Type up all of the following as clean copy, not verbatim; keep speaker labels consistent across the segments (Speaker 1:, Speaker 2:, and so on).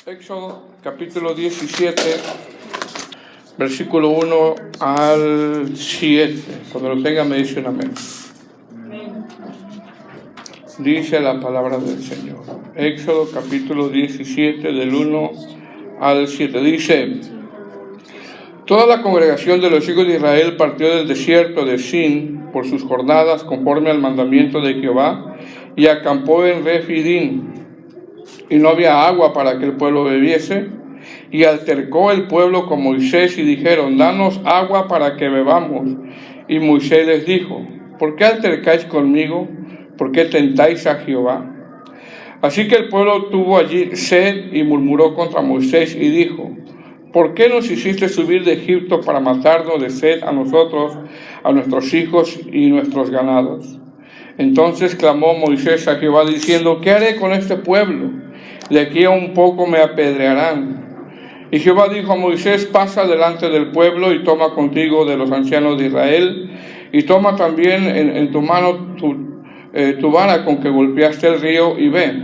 Speaker 1: Éxodo capítulo 17, versículo 1 al 7. Cuando lo tenga me dice un amén. Dice la palabra del Señor. Éxodo capítulo 17 del 1 al 7. Dice: toda la congregación de los hijos de Israel partió del desierto de Sin por sus jornadas conforme al mandamiento de Jehová y acampó en Refidim. Y no había agua para que el pueblo bebiese, y altercó el pueblo con Moisés y dijeron: danos agua para que bebamos. Y Moisés les dijo: ¿por qué altercáis conmigo? ¿Por qué tentáis a Jehová? Así que el pueblo tuvo allí sed y murmuró contra Moisés y dijo: ¿por qué nos hiciste subir de Egipto para matarnos de sed a nosotros, a nuestros hijos y nuestros ganados? Entonces clamó Moisés a Jehová diciendo: ¿qué haré con este pueblo? De aquí a un poco me apedrearán. Y Jehová dijo a Moisés: pasa delante del pueblo y toma contigo de los ancianos de Israel, y toma también en tu mano tu vara con que golpeaste el río, y ve.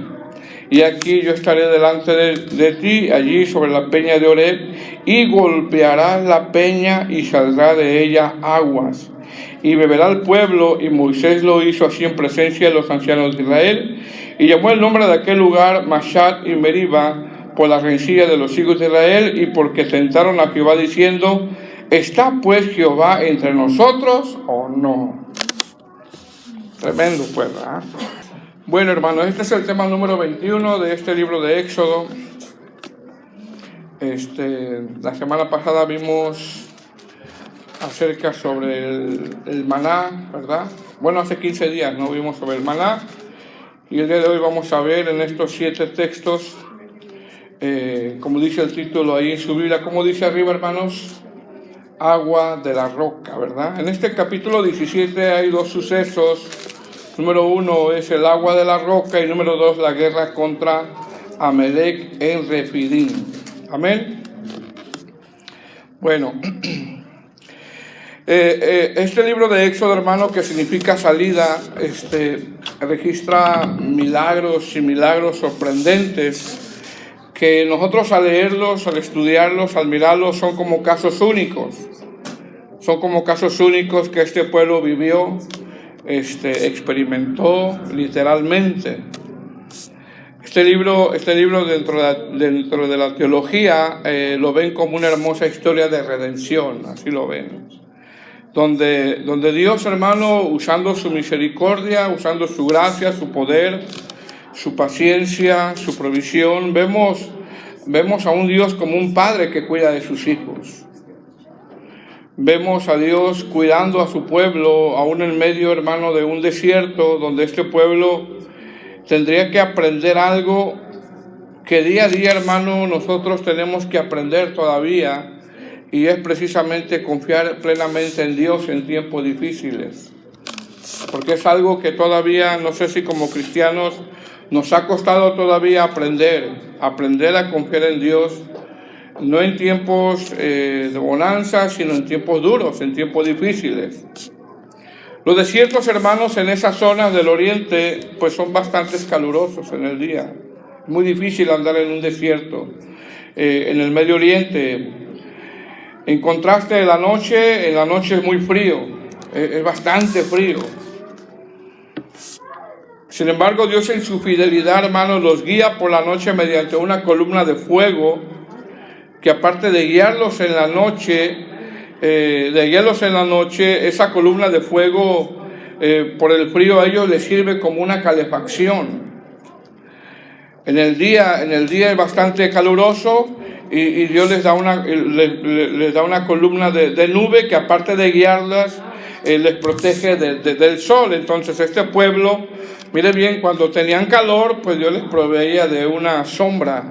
Speaker 1: Y aquí yo estaré delante de ti, allí sobre la peña de Oreb, y golpearás la peña y saldrá de ella aguas. Y beberá el pueblo. Y Moisés lo hizo así en presencia de los ancianos de Israel, y llamó el nombre de aquel lugar Mashat y Meriba, por la rencilla de los hijos de Israel, y porque tentaron a Jehová diciendo: ¿está pues Jehová entre nosotros o no? Tremendo, pues, ¿verdad? Bueno, hermanos, este es el tema número 21 de este libro de Éxodo. La semana pasada vimos acerca sobre el maná, ¿verdad? Bueno, hace 15 días no vimos sobre el maná, y el día de hoy vamos a ver en estos 7 textos, como dice el título ahí en su Biblia, como dice arriba, hermanos, agua de la roca, ¿verdad? En este capítulo 17 hay 2 sucesos. Número 1 es el agua de la roca, y número 2 la guerra contra Amalek en Refidim. Amén. Bueno, este libro de Éxodo, hermano, que significa salida, registra milagros y milagros sorprendentes que nosotros al leerlos, al estudiarlos, al mirarlos, son como casos únicos. Son como casos únicos que este pueblo vivió, experimentó literalmente. Este libro dentro de la teología lo ven como una hermosa historia de redención, así lo ven. Donde Dios, hermano, usando su misericordia, usando su gracia, su poder, su paciencia, su provisión, vemos a un Dios como un padre que cuida de sus hijos. Vemos a Dios cuidando a su pueblo, aún en medio, hermano, de un desierto, donde este pueblo tendría que aprender algo que día a día, hermano, nosotros tenemos que aprender todavía, y es precisamente confiar plenamente en Dios en tiempos difíciles. Porque es algo que todavía, no sé si como cristianos, nos ha costado todavía aprender a confiar en Dios, no en tiempos de bonanza, sino en tiempos duros, en tiempos difíciles. Los desiertos, hermanos, en esas zonas del oriente, pues son bastante calurosos en el día. Es muy difícil andar en un desierto. En el Medio Oriente, en contraste en la noche es muy frío, es bastante frío. Sin embargo, Dios en su fidelidad, hermanos, los guía por la noche mediante una columna de fuego, que aparte de guiarlos en la noche, esa columna de fuego, por el frío, a ellos les sirve como una calefacción. En el día es bastante caluroso, y Dios les da una columna de nube que, aparte de guiarlas, les protege del sol. Entonces este pueblo, mire bien, cuando tenían calor, pues Dios les proveía de una sombra.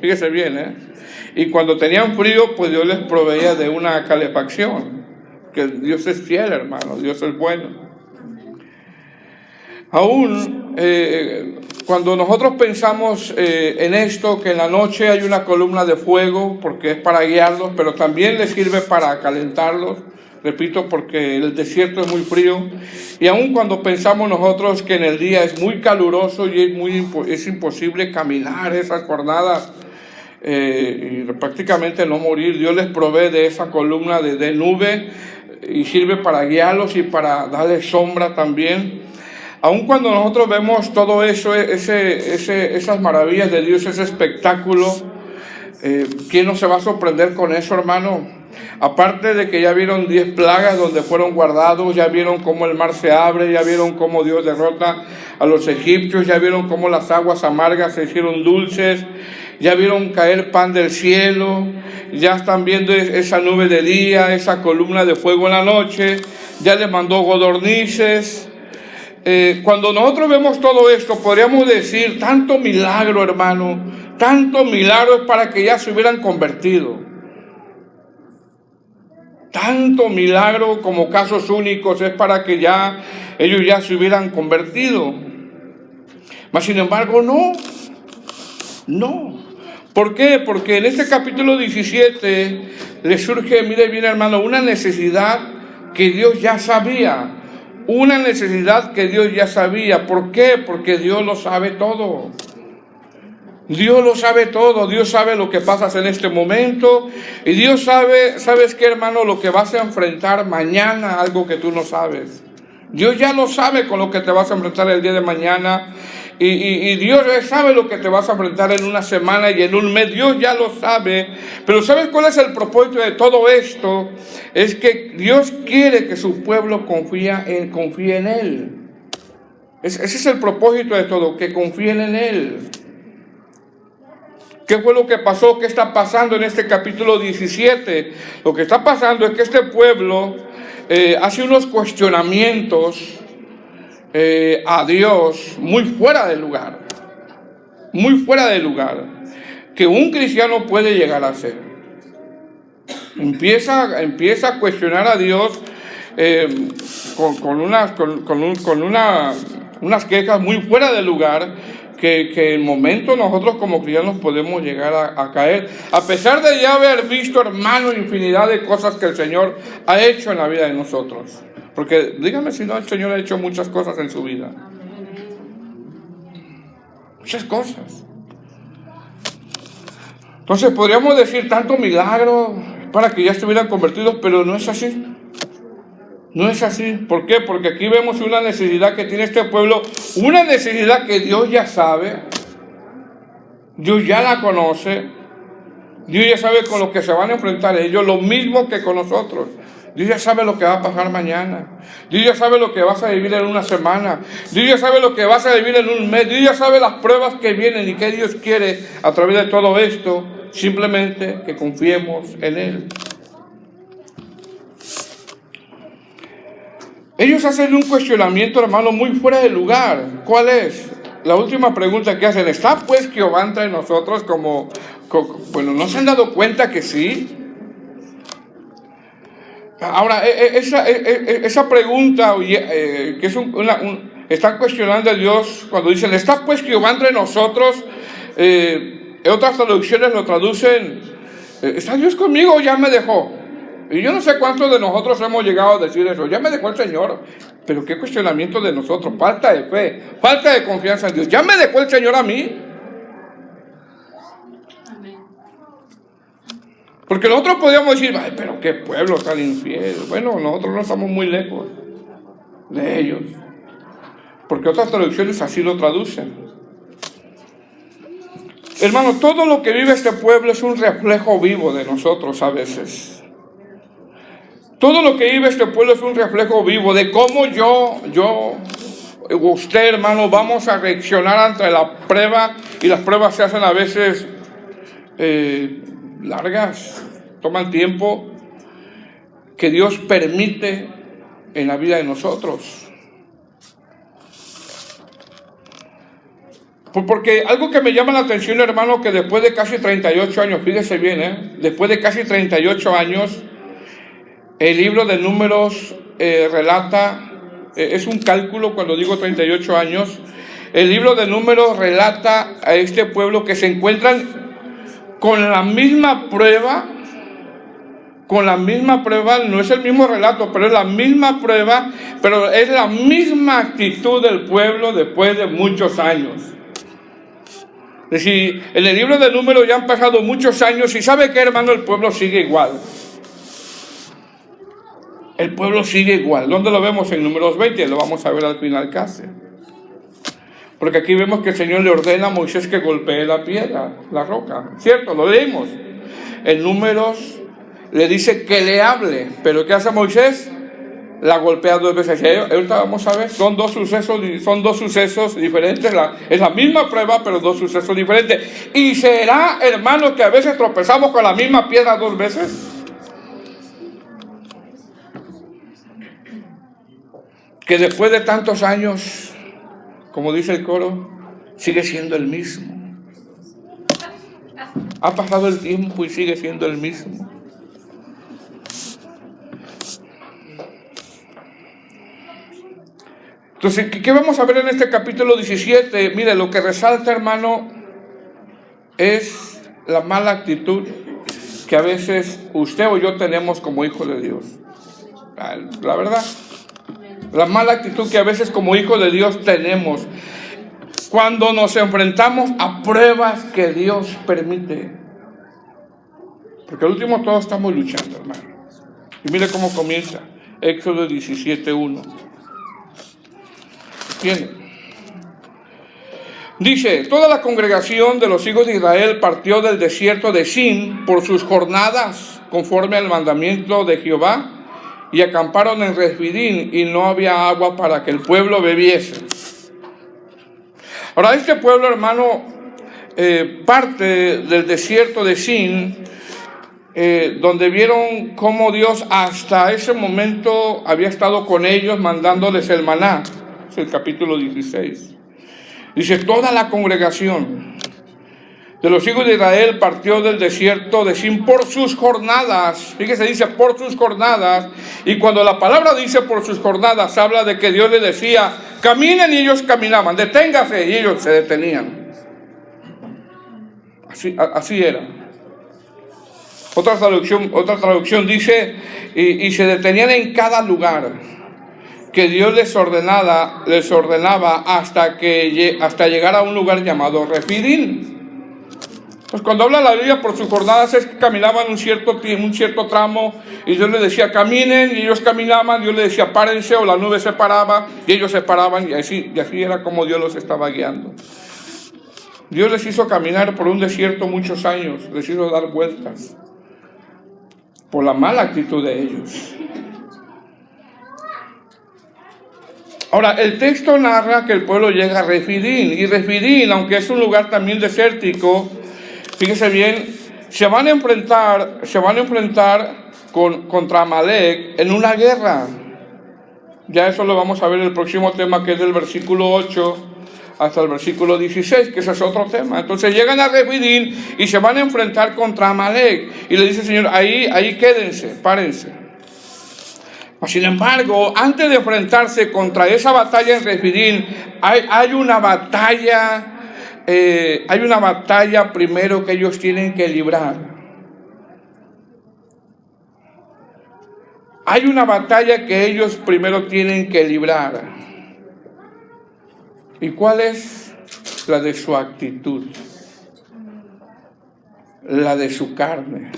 Speaker 1: Fíjese bien, Y cuando tenían frío, pues Dios les proveía de una calefacción. Que Dios es fiel, hermano, Dios es bueno. Aún cuando nosotros pensamos en esto, que en la noche hay una columna de fuego, porque es para guiarlos, pero también les sirve para calentarlos, repito, porque el desierto es muy frío, y aún cuando pensamos nosotros que en el día es muy caluroso y es imposible caminar esas jornadas y prácticamente no morir. Dios les provee de esa columna de nube y sirve para guiarlos y para darles sombra también. Aun cuando nosotros vemos todo eso, esas maravillas de Dios, ese espectáculo, ¿quién no se va a sorprender con eso, hermano? Aparte de que ya vieron 10 plagas donde fueron guardados, ya vieron cómo el mar se abre, ya vieron cómo Dios derrota a los egipcios, ya vieron cómo las aguas amargas se hicieron dulces, ya vieron caer pan del cielo, ya están viendo esa nube de día, esa columna de fuego en la noche, ya les mandó codornices. Cuando nosotros vemos todo esto, podríamos decir, tanto milagro, hermano, tanto milagro es para que ya se hubieran convertido. Tanto milagro como casos únicos es para que ya ellos ya se hubieran convertido. Mas sin embargo no. ¿Por qué? Porque en este capítulo 17 le surge, mire bien hermano, una necesidad que Dios ya sabía. Una necesidad que Dios ya sabía. ¿Por qué? Porque Dios lo sabe todo. Dios lo sabe todo, Dios sabe lo que pasas en este momento y Dios sabe, ¿sabes qué, hermano? Lo que vas a enfrentar mañana, algo que tú no sabes. Dios ya lo sabe con lo que te vas a enfrentar el día de mañana y Dios ya sabe lo que te vas a enfrentar en una semana y en un mes. Dios ya lo sabe, pero ¿sabes cuál es el propósito de todo esto? Es que Dios quiere que su pueblo confíe en Él. Ese es el propósito de todo, que confíen en Él. ¿Qué fue lo que pasó? ¿Qué está pasando en este capítulo 17? Lo que está pasando es que este pueblo hace unos cuestionamientos a Dios muy fuera de lugar. Muy fuera de lugar. Que un cristiano puede llegar a hacer. Empieza a cuestionar a Dios con unas quejas muy fuera de lugar. Que en momentos nosotros como cristianos podemos llegar a caer, a pesar de ya haber visto, hermano, infinidad de cosas que el Señor ha hecho en la vida de nosotros. Porque dígame si no, el Señor ha hecho muchas cosas en su vida. Muchas cosas. Entonces podríamos decir tanto milagro para que ya estuvieran convertidos, pero no es así. No es así. ¿Por qué? Porque aquí vemos una necesidad que tiene este pueblo, una necesidad que Dios ya sabe, Dios ya la conoce, Dios ya sabe con lo que se van a enfrentar ellos, lo mismo que con nosotros. Dios ya sabe lo que va a pasar mañana, Dios ya sabe lo que vas a vivir en una semana, Dios ya sabe lo que vas a vivir en un mes, Dios ya sabe las pruebas que vienen y que Dios quiere a través de todo esto, simplemente que confiemos en Él. Ellos hacen un cuestionamiento, hermano, muy fuera de lugar. ¿Cuál es? La última pregunta que hacen, ¿está pues Jehová entre nosotros? Bueno, ¿no se han dado cuenta que sí? Ahora, esa pregunta, que es están cuestionando a Dios cuando dicen, ¿está pues Jehová entre nosotros? En otras traducciones lo traducen, ¿está Dios conmigo o ya me dejó? Y yo no sé cuántos de nosotros hemos llegado a decir eso. Ya me dejó el Señor. Pero qué cuestionamiento de nosotros. Falta de fe. Falta de confianza en Dios. Ya me dejó el Señor a mí. Porque nosotros podríamos decir, ay, pero qué pueblo tan infiel. Bueno, nosotros no estamos muy lejos de ellos. Porque otras traducciones así lo traducen. Hermano, todo lo que vive este pueblo es un reflejo vivo de nosotros a veces. Todo lo que vive este pueblo es un reflejo vivo de cómo usted, hermano, vamos a reaccionar ante la prueba, y las pruebas se hacen a veces largas, toman tiempo, que Dios permite en la vida de nosotros. Porque algo que me llama la atención, hermano, que después de casi 38 años, fíjese bien, después de casi 38 años, el libro de Números relata, es un cálculo cuando digo 38 años, el libro de Números relata a este pueblo que se encuentran con la misma prueba, no es el mismo relato, pero es la misma prueba, pero es la misma actitud del pueblo después de muchos años. Es decir, en el libro de Números ya han pasado muchos años y ¿sabe qué, hermano? El pueblo sigue igual. El pueblo sigue igual. ¿Dónde lo vemos? En Números 20, lo vamos a ver al final casi. Porque aquí vemos que el Señor le ordena a Moisés que golpee la piedra, la roca. ¿Cierto? Lo leímos. En Números le dice que le hable. ¿Pero qué hace Moisés? La golpea 2 veces. Ahorita vamos a ver, son dos sucesos diferentes. Es la misma prueba, pero 2 sucesos diferentes. ¿Y será, hermano, que a veces tropezamos con la misma piedra 2 veces? Que después de tantos años, como dice el coro, sigue siendo el mismo. Ha pasado el tiempo y sigue siendo el mismo. Entonces, ¿qué vamos a ver en este capítulo 17? Mire, lo que resalta, hermano, es la mala actitud que a veces usted o yo tenemos como hijos de Dios. La verdad, la mala actitud que a veces como hijos de Dios tenemos cuando nos enfrentamos a pruebas que Dios permite. Porque al último todos estamos luchando, hermano. Y mire cómo comienza. Éxodo 17:1. Bien. Dice, toda la congregación de los hijos de Israel partió del desierto de Sin por sus jornadas, conforme al mandamiento de Jehová, y acamparon en Refidim, y no había agua para que el pueblo bebiese. Ahora, este pueblo, hermano, parte del desierto de Sin, donde vieron cómo Dios hasta ese momento había estado con ellos, mandándoles el maná. Es el capítulo 16. Dice, toda la congregación de los hijos de Israel partió del desierto de Sin por sus jornadas. Fíjese, dice por sus jornadas. Y cuando la palabra dice por sus jornadas, habla de que Dios les decía, caminen, y ellos caminaban, deténgase, y ellos se detenían. Así era. Otra traducción dice, y se detenían en cada lugar que Dios les ordenaba hasta llegar a un lugar llamado Refidim. Pues cuando habla la Biblia por sus jornadas es que caminaban un cierto tramo, y Dios les decía caminen, y ellos caminaban. Dios les decía párense, o la nube se paraba y ellos se paraban, y así era como Dios los estaba guiando. Dios les hizo caminar por un desierto muchos años, les hizo dar vueltas por la mala actitud de ellos. Ahora, el texto narra que el pueblo llega a Refidim, y Refidim, aunque es un lugar también desértico, fíjese bien, se van a enfrentar contra Amalek en una guerra. Ya eso lo vamos a ver en el próximo tema, que es del versículo 8 hasta el versículo 16, que ese es otro tema. Entonces llegan a Refidim y se van a enfrentar contra Amalek, y le dice el Señor, ahí quédense, párense. Sin embargo, antes de enfrentarse contra esa batalla en Refidim, hay una batalla primero que ellos tienen que librar. Hay una batalla que ellos primero tienen que librar. ¿Y cuál es? La de su actitud, la de su carne.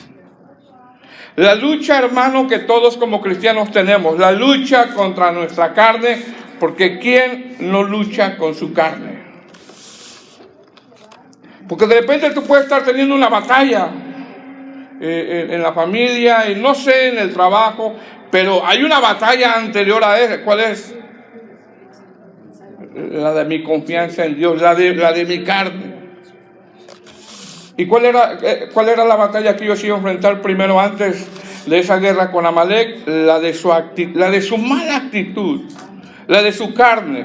Speaker 1: La lucha, hermano, que todos como cristianos tenemos, la lucha contra nuestra carne, porque ¿quién no lucha con su carne? Porque de repente tú puedes estar teniendo una batalla en la familia, y no sé, en el trabajo, pero hay una batalla anterior a esa. ¿Cuál es? La de mi confianza en Dios, la de mi carne. ¿Y cuál era la batalla que ellos iban a enfrentar primero antes de esa guerra con Amalek? La de su mala actitud, la de su carne.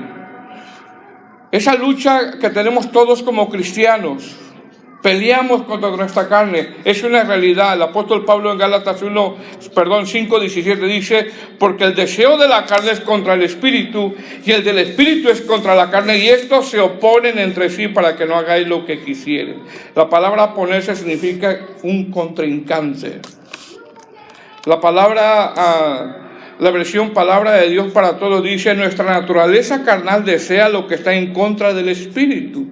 Speaker 1: Esa lucha que tenemos todos como cristianos, peleamos contra nuestra carne, es una realidad. El apóstol Pablo en Gálatas 5:17 dice, porque el deseo de la carne es contra el espíritu, y el del espíritu es contra la carne, y estos se oponen entre sí para que no hagáis lo que quisieren. La palabra oponerse significa un contrincante. La palabra La versión Palabra de Dios para Todos dice: nuestra naturaleza carnal desea lo que está en contra del Espíritu,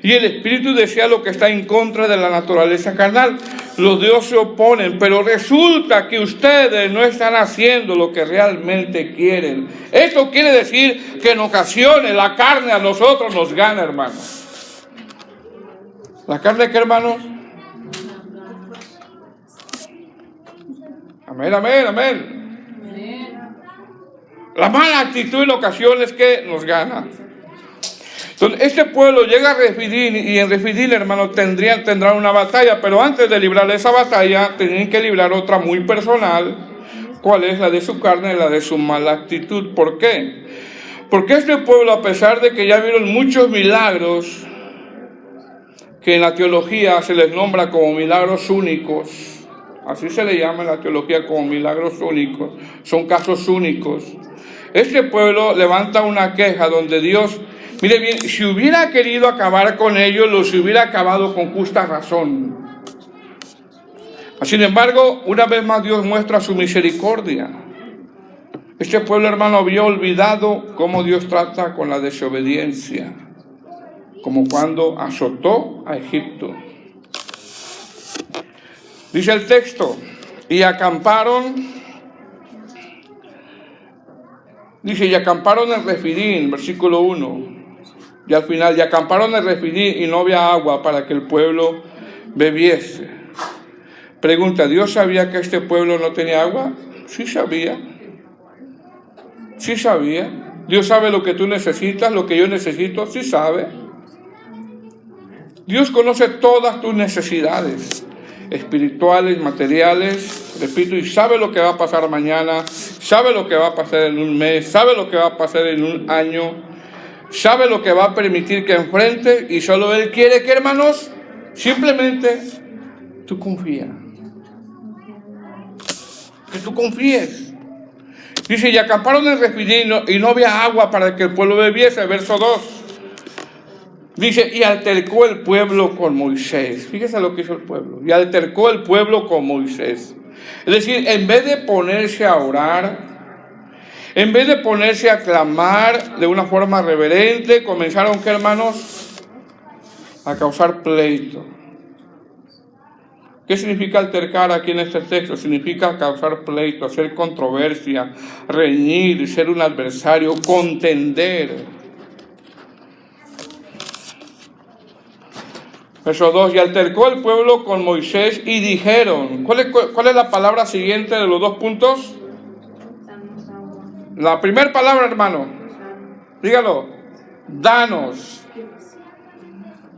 Speaker 1: y el Espíritu desea lo que está en contra de la naturaleza carnal. Los dos se oponen, pero resulta que ustedes no están haciendo lo que realmente quieren. Esto quiere decir que en ocasiones la carne a nosotros nos gana, hermanos. ¿La carne qué, hermanos? Amén, amén, amén. La mala actitud en ocasiones que nos gana. Entonces, este pueblo llega a Refidim, y en Refidim, hermanos, tendrán una batalla, pero antes de librar esa batalla, tenían que librar otra muy personal. ¿Cuál es? La de su carne y la de su mala actitud. ¿Por qué? Porque este pueblo, a pesar de que ya vieron muchos milagros, que en la teología se les nombra como milagros únicos, así se le llama en la teología, como milagros únicos, son casos únicos. Este pueblo levanta una queja donde Dios, mire bien, si hubiera querido acabar con ellos, los hubiera acabado con justa razón. Sin embargo, una vez más Dios muestra su misericordia. Este pueblo, hermano, había olvidado cómo Dios trata con la desobediencia, como cuando azotó a Egipto. Dice el texto: y acamparon. Dice: y acamparon en Refidim, versículo 1. Y al final: y acamparon en Refidim y no había agua para que el pueblo bebiese. Pregunta: ¿Dios sabía que este pueblo no tenía agua? Sí sabía. Sí sabía. Dios sabe lo que tú necesitas, lo que yo necesito, sí sabe. Dios conoce todas tus necesidades espirituales, materiales, repito, y sabe lo que va a pasar mañana, sabe lo que va a pasar en un mes, sabe lo que va a pasar en un año, sabe lo que va a permitir que enfrente, y solo Él quiere que, hermanos, simplemente tú confías. Que tú confíes. Dice: y acamparon en Refidim y no había agua para que el pueblo bebiese, verso 2. Dice: y altercó el pueblo con Moisés. Fíjese lo que hizo el pueblo. Y altercó el pueblo con Moisés. Es decir, en vez de ponerse a orar, en vez de ponerse a clamar de una forma reverente, comenzaron, ¿qué, hermanos? A causar pleito. ¿Qué significa altercar aquí en este texto? Significa causar pleito, hacer controversia, reñir, ser un adversario, contender. Verso 2: y altercó el pueblo con Moisés y dijeron. ¿Cuál es la palabra siguiente de los 2 puntos? La primera palabra, hermano. Dígalo. Danos.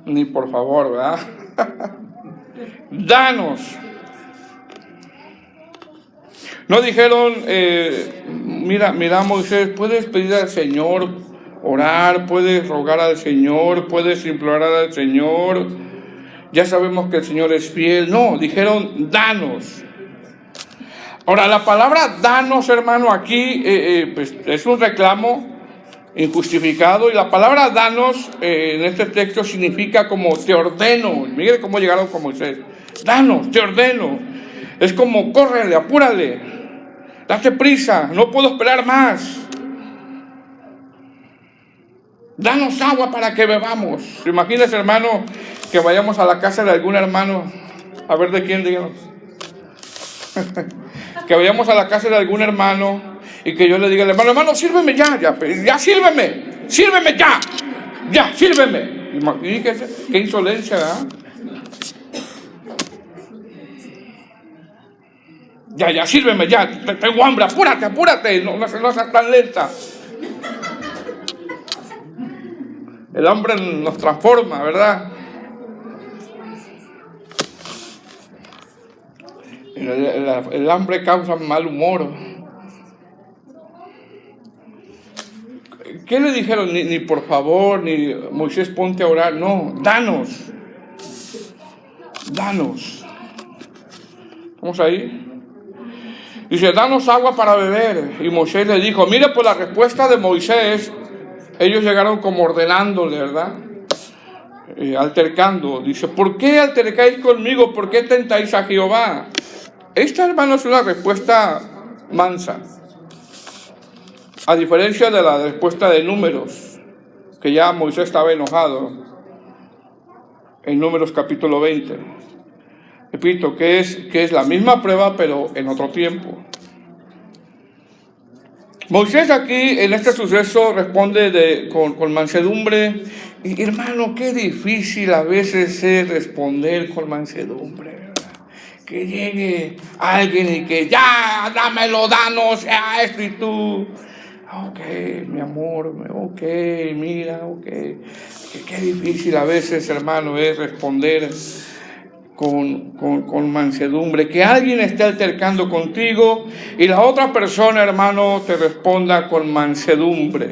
Speaker 1: Ni por favor, ¿verdad? Danos. No dijeron, mira Moisés, puedes pedir al Señor, orar, puedes rogar al Señor, puedes implorar al Señor. Ya sabemos que el Señor es fiel. No, dijeron, danos. Ahora, la palabra danos, hermano, aquí pues, es un reclamo injustificado. Y la palabra danos en este texto significa como te ordeno. Mire cómo llegaron con Moisés. Danos, te ordeno. Es como córrele, apúrale, date prisa, no puedo esperar más. Danos agua para que bebamos. Imagínese, hermano, que vayamos a la casa de algún hermano, a ver de quién, digamos. Que vayamos a la casa de algún hermano y que yo le diga al hermano: hermano, sírveme ya sírveme ya, sírveme. Imagínese, qué insolencia, ¿verdad? Ya, sírveme ya, tengo hambre, apúrate, no seas tan lenta. El hambre nos transforma, ¿verdad? El hambre causa mal humor. ¿Qué le dijeron? Ni por favor, ni Moisés, ponte a orar. No, danos. ¿Estamos ahí? Dice: danos agua para beber. Y Moisés le dijo, mire, por la respuesta de Moisés, ellos llegaron como ordenándole, ¿verdad? Altercando. Dice: ¿por qué altercáis conmigo? ¿Por qué tentáis a Jehová? Esta, hermano, es una respuesta mansa. A diferencia de la respuesta de Números, que ya Moisés estaba enojado, en Números capítulo 20. Repito, que es la misma prueba, pero en otro tiempo. Moisés aquí, en este suceso, responde con mansedumbre. Y hermano, qué difícil a veces es responder con mansedumbre, ¿verdad? Que llegue alguien y que ya, dámelo, danos, sea esto, y tú, ok, mi amor, ok, mira, ok. Qué difícil a veces, hermano, es responder con mansedumbre, que alguien esté altercando contigo y la otra persona, hermano, te responda con mansedumbre.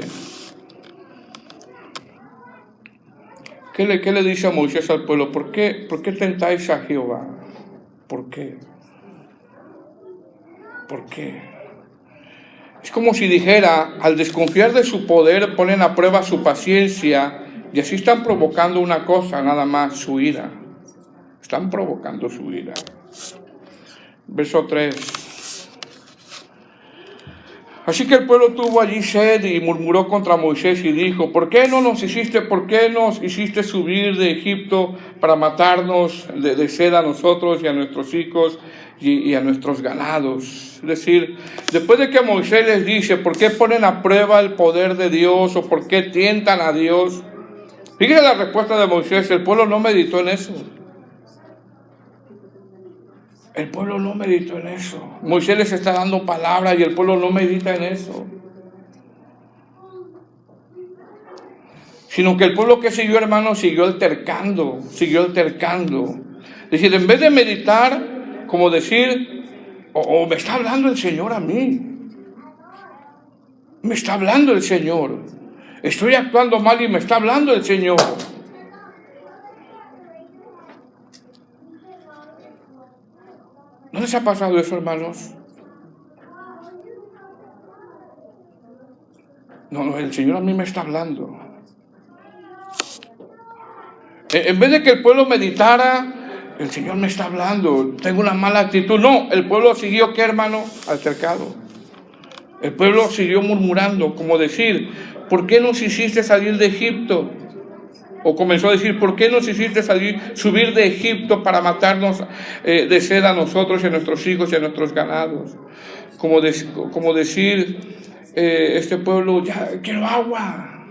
Speaker 1: ¿Qué le dice a Moisés al pueblo? ¿Por qué tentáis a Jehová? ¿Por qué? ¿Por qué? Es como si dijera, al desconfiar de su poder, ponen a prueba su paciencia y así están provocando una cosa, nada más, su ira. Están provocando su ira. Verso 3. Así que el pueblo tuvo allí sed y murmuró contra Moisés y dijo, ¿por qué nos hiciste subir de Egipto para matarnos de sed a nosotros y a nuestros hijos y a nuestros ganados? Es decir, después de que Moisés les dice, ¿por qué ponen a prueba el poder de Dios o por qué tientan a Dios? Fíjense la respuesta de Moisés, el pueblo no meditó en eso. El pueblo no meditó en eso. Moisés les está dando palabra y el pueblo no medita en eso. Sino que el pueblo que siguió, hermano, siguió altercando. Es decir, en vez de meditar, como decir, me está hablando el Señor a mí. Me está hablando el Señor. Estoy actuando mal y me está hablando el Señor. ¿No les ha pasado eso, hermanos? No, el Señor a mí me está hablando. En vez de que el pueblo meditara, el Señor me está hablando, tengo una mala actitud. No, el pueblo siguió, ¿qué, hermano? Altercado. El pueblo siguió murmurando, como decir, ¿por qué nos hiciste salir de Egipto? O comenzó a decir, ¿por qué nos hiciste subir de Egipto para matarnos de sed a nosotros y a nuestros hijos y a nuestros ganados? Como decir, este pueblo, ya quiero agua.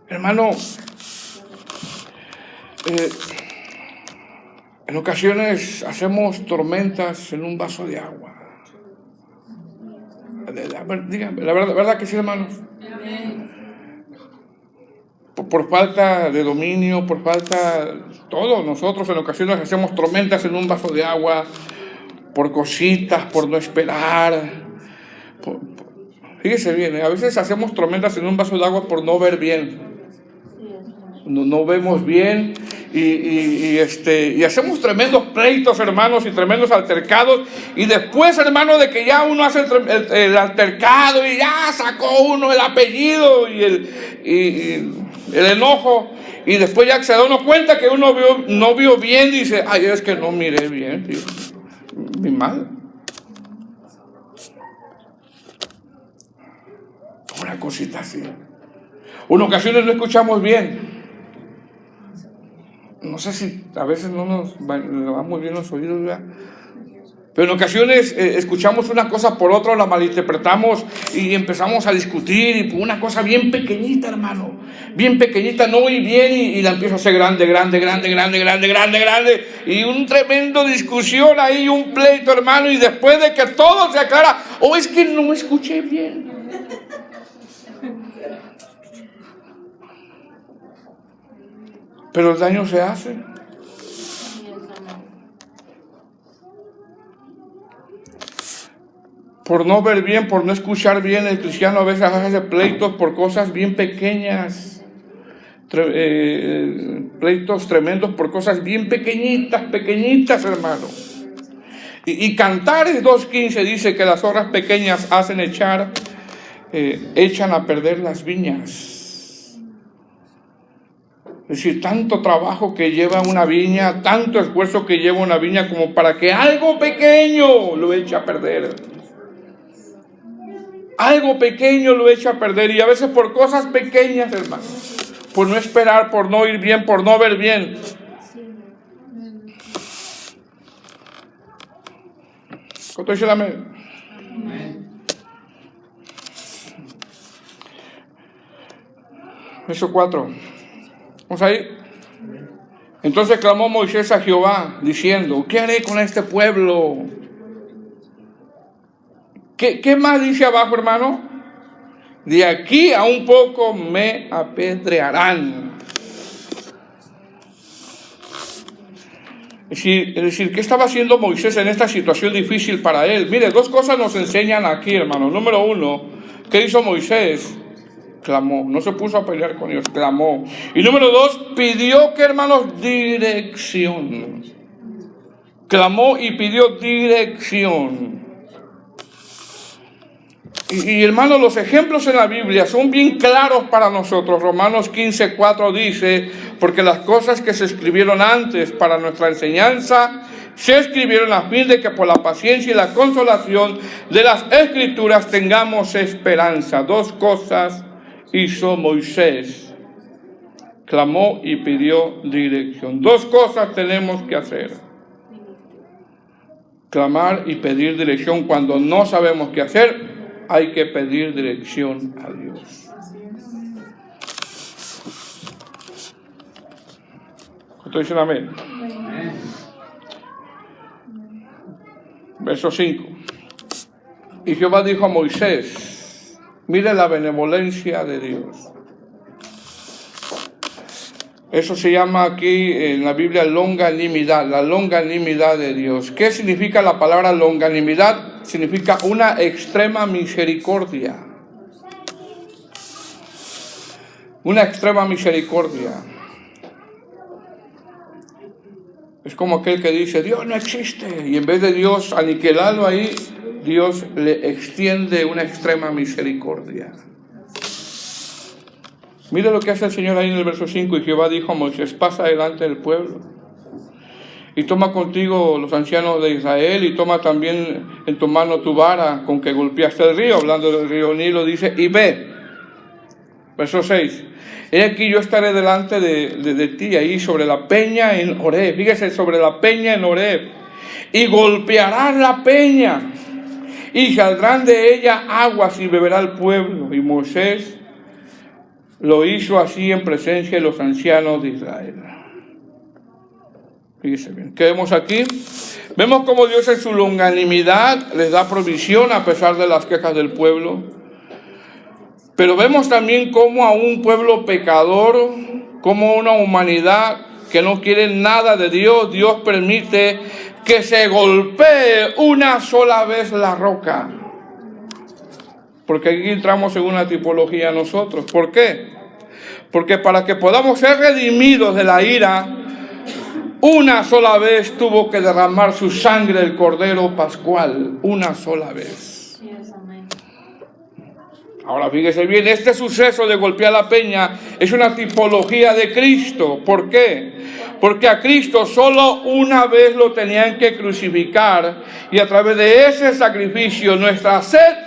Speaker 1: Hermano, en ocasiones hacemos tormentas en un vaso de agua. Díganme, la verdad que sí, hermanos. Por falta de dominio, por falta, todos nosotros en ocasiones hacemos tormentas en un vaso de agua, por cositas, por no esperar. Fíjese bien, a veces hacemos tormentas en un vaso de agua por no ver bien. No vemos bien y hacemos tremendos pleitos, hermanos, y tremendos altercados, y después, hermano, de que ya uno hace el altercado y ya sacó uno el apellido y el enojo, y después ya se da uno cuenta que uno no vio bien, dice, ay, es que no miré bien, vi mal. Una cosita así. En ocasiones no escuchamos bien. No sé si a veces no nos vamos bien los oídos, ¿verdad? Pero en ocasiones escuchamos una cosa por otra, la malinterpretamos y empezamos a discutir, y por una cosa bien pequeñita, hermano, bien pequeñita, no oí bien y la empiezo a hacer grande, y un tremendo discusión ahí, un pleito, hermano, y después de que todo se aclara, es que no escuché bien. Pero el daño se hace. Por no ver bien, por no escuchar bien, el cristiano a veces hace pleitos por cosas bien pequeñas. Pleitos tremendos por cosas bien pequeñitas, hermano. Y Cantares 2:15 dice que las obras pequeñas echan a perder las viñas. Es decir, tanto trabajo que lleva una viña, tanto esfuerzo que lleva una viña como para que algo pequeño lo eche a perder. Algo pequeño lo echa a perder, y a veces por cosas pequeñas, hermano, por no esperar, por no ir bien, por no ver bien. ¿Cuánto dice el amén? Verso 4. Vamos ahí. Entonces clamó Moisés a Jehová, diciendo: ¿qué haré con este pueblo? ¿Qué más dice abajo, hermano? De aquí a un poco me apedrearán. Es decir, ¿qué estaba haciendo Moisés en esta situación difícil para él? Mire, dos cosas nos enseñan aquí, hermano. Número uno, ¿qué hizo Moisés? Clamó, no se puso a pelear con ellos, clamó. Y número dos, pidió, ¿qué, hermanos? Dirección. Clamó y pidió dirección. Y hermanos, los ejemplos en la Biblia son bien claros para nosotros. Romanos 15:4 dice: porque las cosas que se escribieron antes para nuestra enseñanza se escribieron a fin de que por la paciencia y la consolación de las Escrituras tengamos esperanza. Dos cosas hizo Moisés: clamó y pidió dirección. Dos cosas tenemos que hacer: clamar y pedir dirección. Cuando no sabemos qué hacer, hay que pedir dirección a Dios. ¿Cuántos dicen amén? Verso 5. Y Jehová dijo a Moisés: mire la benevolencia de Dios. Eso se llama aquí en la Biblia longanimidad, la longanimidad de Dios. ¿Qué significa la palabra longanimidad? Significa una extrema misericordia. Una extrema misericordia. Es como aquel que dice: Dios no existe, y en vez de Dios aniquilarlo ahí, Dios le extiende una extrema misericordia. Mira lo que hace el Señor ahí en el verso 5. Y Jehová dijo a Moisés: pasa delante del pueblo y toma contigo los ancianos de Israel, y toma también en tu mano tu vara con que golpeaste el río. Hablando del río Nilo, dice: y ve. Verso 6. He aquí yo estaré delante de ti ahí sobre la peña en Horeb. Fíjese, sobre la peña en Horeb. Y golpearás la peña, y saldrán de ella aguas, y beberá el pueblo. Y Moisés lo hizo así en presencia de los ancianos de Israel. Fíjese bien. ¿Qué vemos aquí? Vemos cómo Dios en su longanimidad les da provisión a pesar de las quejas del pueblo. Pero vemos también cómo a un pueblo pecador, como una humanidad que no quiere nada de Dios, Dios permite que se golpee una sola vez la roca. Porque aquí entramos en una tipología nosotros. ¿Por qué? Porque para que podamos ser redimidos de la ira, una sola vez tuvo que derramar su sangre el Cordero Pascual. Una sola vez. Ahora fíjese bien, este suceso de golpear la peña es una tipología de Cristo. ¿Por qué? Porque a Cristo solo una vez lo tenían que crucificar, y a través de ese sacrificio nuestra sed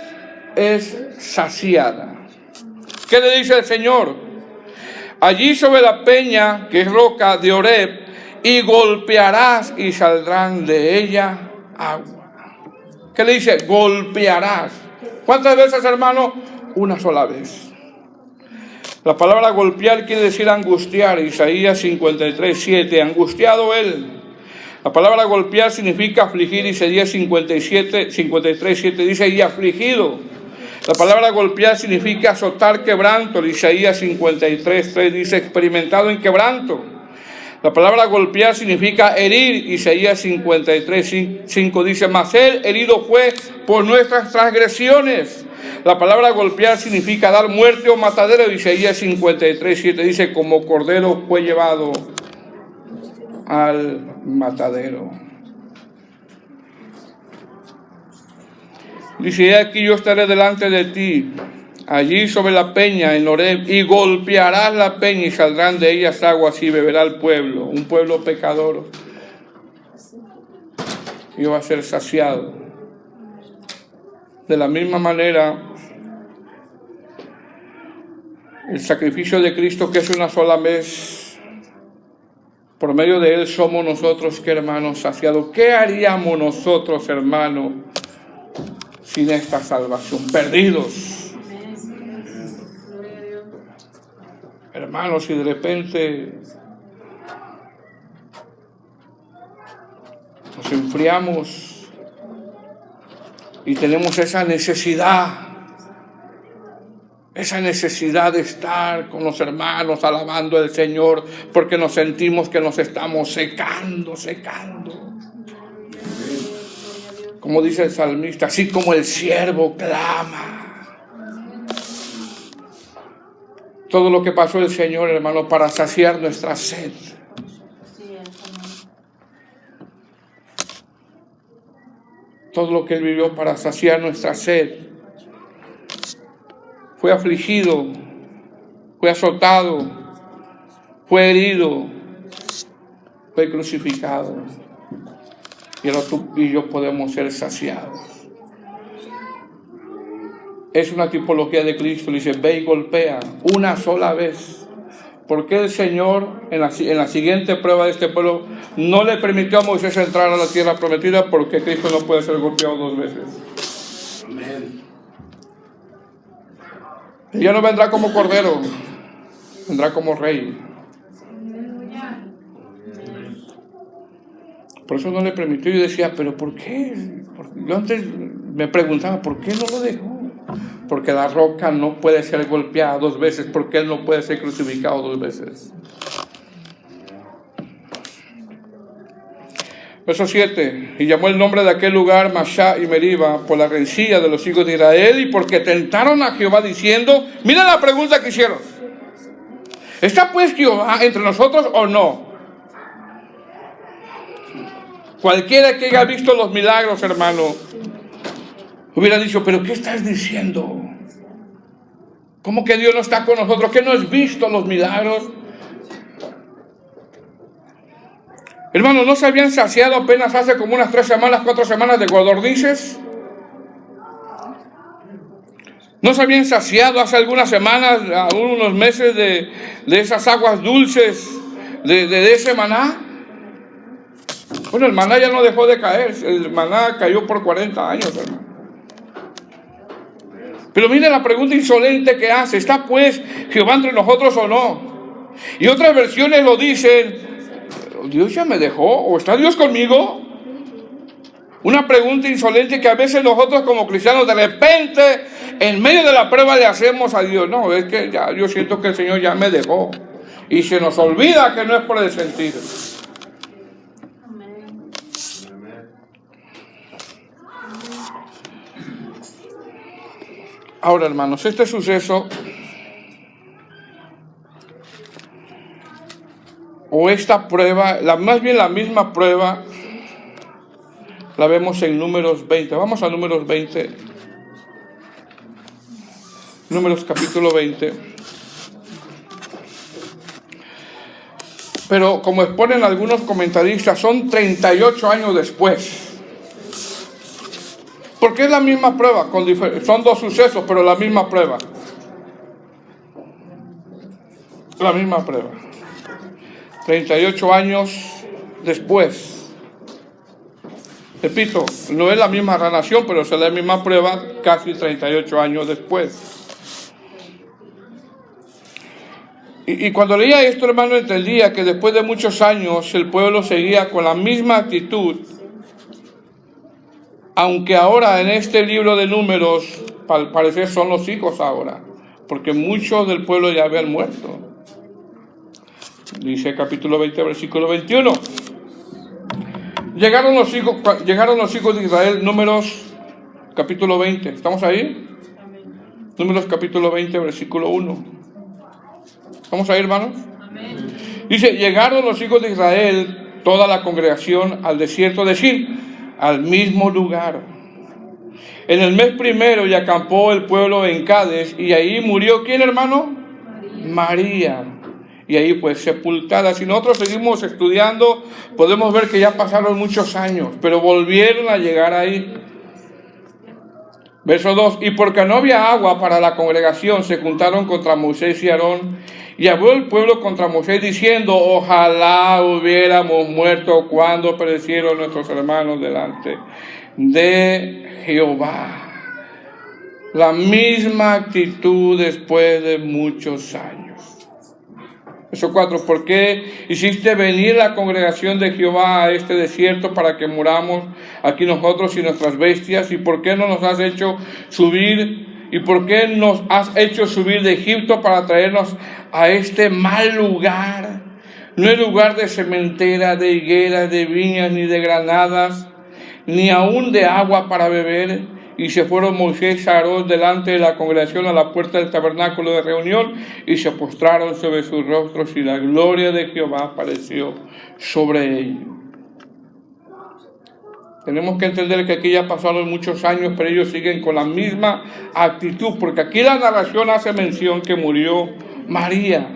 Speaker 1: es saciada. ¿Qué le dice el Señor? Allí sobre la peña, que es roca de Horeb, y golpearás y saldrán de ella agua. ¿Qué le dice? Golpearás. ¿Cuántas veces, hermano? Una sola vez. La palabra golpear quiere decir angustiar. Isaías 53:7. Angustiado él. La palabra golpear significa afligir. Isaías 53:7 dice: y afligido. La palabra golpear significa azotar, quebranto. Isaías 53:3 dice: experimentado en quebranto. La palabra golpear significa herir. Isaías 53:5 dice: mas él herido fue por nuestras transgresiones. La palabra golpear significa dar muerte o matadero. Isaías 53:7 dice: como cordero fue llevado al matadero. Dice: aquí yo estaré delante de ti. allí sobre la peña en Horeb, y golpearás la peña y saldrán de ellas aguas y beberá el pueblo, un pueblo pecador, y va a ser saciado. De la misma manera, el sacrificio de Cristo, que es una sola vez, por medio de Él somos nosotros, que hermanos, saciados. ¿Qué haríamos nosotros, hermanos, sin esta salvación? Perdidos. Hermanos, si de repente nos enfriamos y tenemos esa necesidad de estar con los hermanos alabando al Señor, porque nos sentimos que nos estamos secando. Como dice el salmista, así como el siervo clama. Todo lo que pasó el Señor, hermano, para saciar nuestra sed. Todo lo que Él vivió para saciar nuestra sed. Fue afligido, fue azotado, fue herido, fue crucificado. Y ahora tú y yo podemos ser saciados. Es una tipología de Cristo. Dice, ve y golpea una sola vez. ¿Por qué el Señor en la siguiente prueba de este pueblo no le permitió a Moisés entrar a la tierra prometida? Porque Cristo no puede ser golpeado dos veces. Amén. Ella no vendrá como cordero, vendrá como rey. Por eso no le permitió. Yo decía, pero ¿por qué? Yo antes me preguntaba, ¿por qué no lo dejó? Porque la roca no puede ser golpeada dos veces, porque Él no puede ser crucificado dos veces. Verso 7. Y llamó el nombre de aquel lugar Masá y Meriba por la rencilla de los hijos de Israel y porque tentaron a Jehová diciendo, mira la pregunta que hicieron. ¿Está pues Jehová entre nosotros o no? Cualquiera que haya visto los milagros, hermano, hubiera dicho, pero ¿qué estás diciendo? ¿Cómo que Dios no está con nosotros? ¿Que no has visto los milagros? Hermanos, ¿no se habían saciado apenas hace como unas 3 semanas, 4 semanas de codornices? ¿No se habían saciado hace algunas semanas, unos meses de esas aguas dulces, de ese maná? Bueno, el maná ya no dejó de caer, el maná cayó por 40 años, hermano. Pero mire la pregunta insolente que hace, ¿está pues Jehová entre nosotros o no? Y otras versiones lo dicen, ¿Dios ya me dejó? ¿O está Dios conmigo? Una pregunta insolente que a veces nosotros como cristianos de repente en medio de la prueba le hacemos a Dios. No, es que ya yo siento que el Señor ya me dejó. Y se nos olvida que no es por el sentido. Ahora, hermanos, este suceso o esta prueba, más bien la misma prueba, la vemos en Números 20. Vamos a Números 20. Números capítulo 20. Pero como exponen algunos comentaristas, son 38 años después. Porque es la misma prueba, son 2 sucesos, pero la misma prueba. La misma prueba. 38 años después. Repito, no es la misma nación, pero es la misma prueba casi 38 años después. Y cuando leía esto, hermano, entendía que después de muchos años el pueblo seguía con la misma actitud. Aunque ahora en este libro de Números, al parecer son los hijos ahora, porque muchos del pueblo ya habían muerto. Dice capítulo 20, versículo 21. Llegaron los hijos de Israel, Números capítulo 20. ¿Estamos ahí? Amén. Números capítulo 20, versículo 1. ¿Estamos ahí, hermanos? Amén. Dice, llegaron los hijos de Israel, toda la congregación, al desierto de Sin, al mismo lugar En el mes primero y acampó el pueblo en Cades, y ahí murió, ¿quién, hermano? María. Y ahí pues sepultada. Si nosotros seguimos estudiando, podemos ver que ya pasaron muchos años, pero volvieron a llegar ahí. Verso 2, y porque no había agua para la congregación, se juntaron contra Moisés y Aarón, y habló el pueblo contra Moisés diciendo, ojalá hubiéramos muerto cuando perecieron nuestros hermanos delante de Jehová. La misma actitud después de muchos años. Verso 4, ¿por qué hiciste venir la congregación de Jehová a este desierto para que muramos aquí nosotros y nuestras bestias? ¿Y por qué no nos has hecho subir? ¿Y por qué nos has hecho subir de Egipto para traernos a este mal lugar? No es lugar de sementera, de higueras, de viñas, ni de granadas, ni aún de agua para beber. Y se fueron Moisés y Aarón delante de la congregación a la puerta del tabernáculo de reunión y se postraron sobre sus rostros y la gloria de Jehová apareció sobre ellos. Tenemos que entender que aquí ya pasaron muchos años, pero ellos siguen con la misma actitud, porque aquí la narración hace mención que murió María.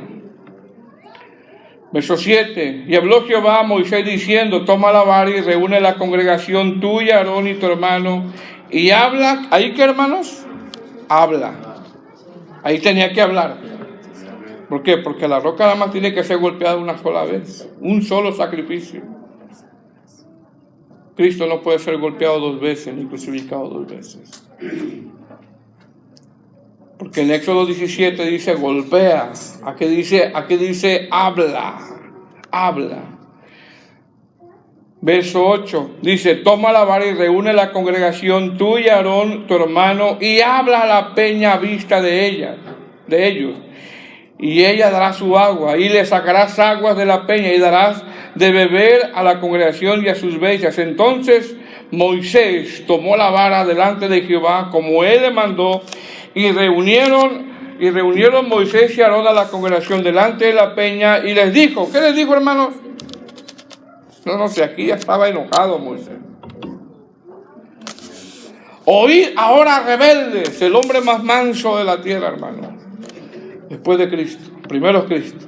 Speaker 1: Verso 7, y habló Jehová a Moisés diciendo, toma la vara y reúne la congregación tuya, Aarón y tu hermano, y habla. ¿Ahí qué, hermanos? Habla. Ahí tenía que hablar. ¿Por qué? Porque la roca nada más tiene que ser golpeada una sola vez, un solo sacrificio. Cristo no puede ser golpeado dos veces, ni crucificado dos veces. Porque en Éxodo 17 dice golpea, aquí dice habla, habla. Verso 8 dice, toma la vara y reúne la congregación, tú y Aarón, tu hermano, y habla a la peña a vista de ellos. Y ella dará su agua, y le sacarás aguas de la peña, y darás de beber a la congregación y a sus bestias. Entonces Moisés tomó la vara delante de Jehová, como él le mandó, y reunieron Moisés y Aarón a la congregación delante de la peña, y les dijo, ¿qué les dijo, hermanos? No sé, aquí ya estaba enojado Moisés. Oíd ahora, rebeldes, el hombre más manso de la tierra, hermano, después de Cristo. Primero es Cristo.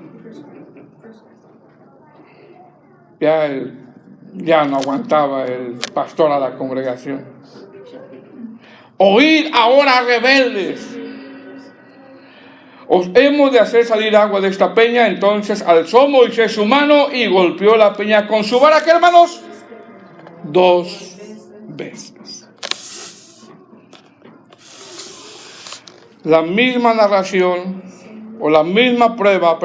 Speaker 1: Ya no aguantaba el pastor a la congregación. Oíd ahora, rebeldes, os hemos de hacer salir agua de esta peña. Entonces alzó Moisés su mano y golpeó la peña con su vara, ¿qué, hermanos? 2 veces. La misma narración, o la misma prueba,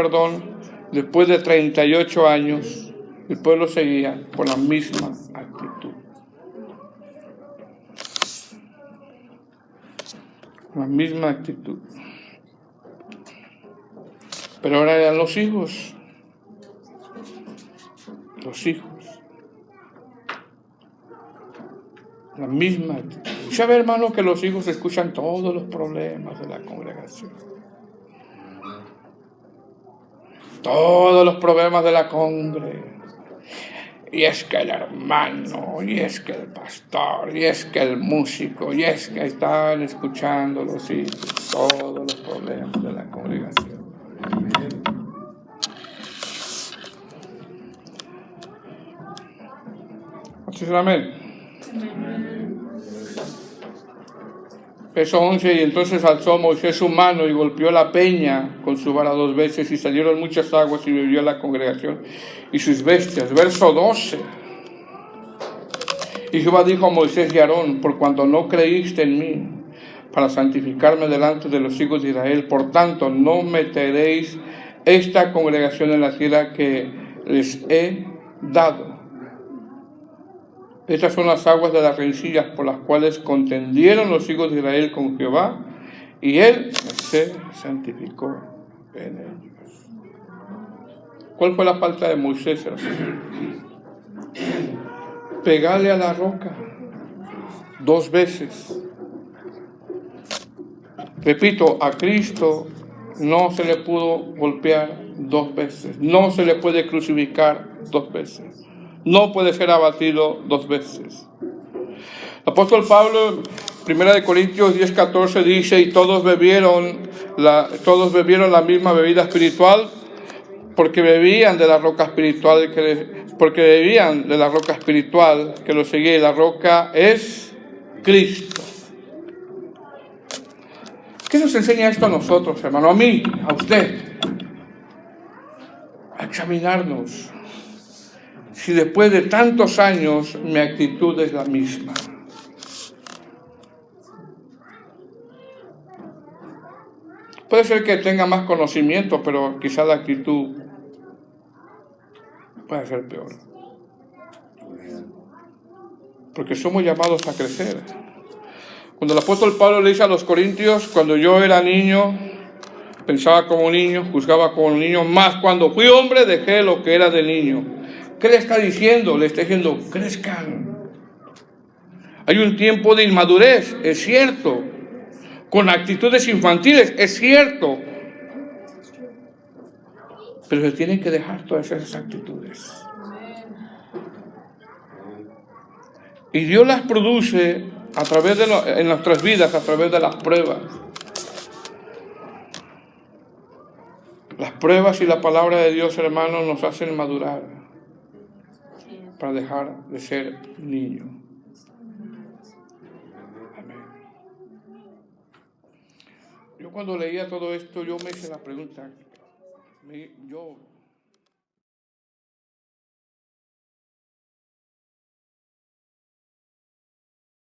Speaker 1: después de 38 años, el pueblo seguía con la misma actitud. La misma actitud. Pero ahora eran los hijos. Los hijos. La misma actitud. ¿Sabe, hermano, que los hijos escuchan todos los problemas de la congregación? Todos los problemas de la congregación. Y es que el hermano, y es que el pastor, y es que el músico, y es que están escuchando los hijos, todos los problemas de la congregación. Amén. Verso 11, y entonces alzó Moisés su mano y golpeó la peña con su vara 2 veces, y salieron muchas aguas y bebió la congregación y sus bestias. Verso 12, y Jehová dijo a Moisés y a Aarón, por cuanto no creíste en mí para santificarme delante de los hijos de Israel, por tanto no meteréis esta congregación en la tierra que les he dado. Estas son las aguas de las rencillas por las cuales contendieron los hijos de Israel con Jehová, y él se santificó en ellos. ¿Cuál fue la falta de Moisés, hermano? Pegarle a la roca 2 veces. Repito, a Cristo no se le pudo golpear 2 veces. No se le puede crucificar 2 veces. No puede ser abatido 2 veces. El apóstol Pablo Primera de Corintios 10:14 dice, y todos bebieron la misma bebida espiritual, porque bebían de la roca espiritual que los seguía, y la roca es Cristo. ¿Qué nos enseña esto a nosotros, hermano? A mí, a usted. A examinarnos. Si después de tantos años mi actitud es la misma. Puede ser que tenga más conocimiento, pero quizá la actitud puede ser peor. Porque somos llamados a crecer. Cuando el apóstol Pablo le dice a los corintios, cuando yo era niño, pensaba como un niño, juzgaba como un niño, más cuando fui hombre dejé lo que era de niño. ¿Qué le está diciendo? Le está diciendo, crezcan. Hay un tiempo de inmadurez, es cierto. Con actitudes infantiles, es cierto. Pero se tienen que dejar todas esas actitudes. Y Dios las produce a través en nuestras vidas, a través de las pruebas. Las pruebas y la palabra de Dios, hermanos, nos hacen madurar para dejar de ser niños. Amén. Yo cuando leía todo esto, yo me hice la pregunta, yo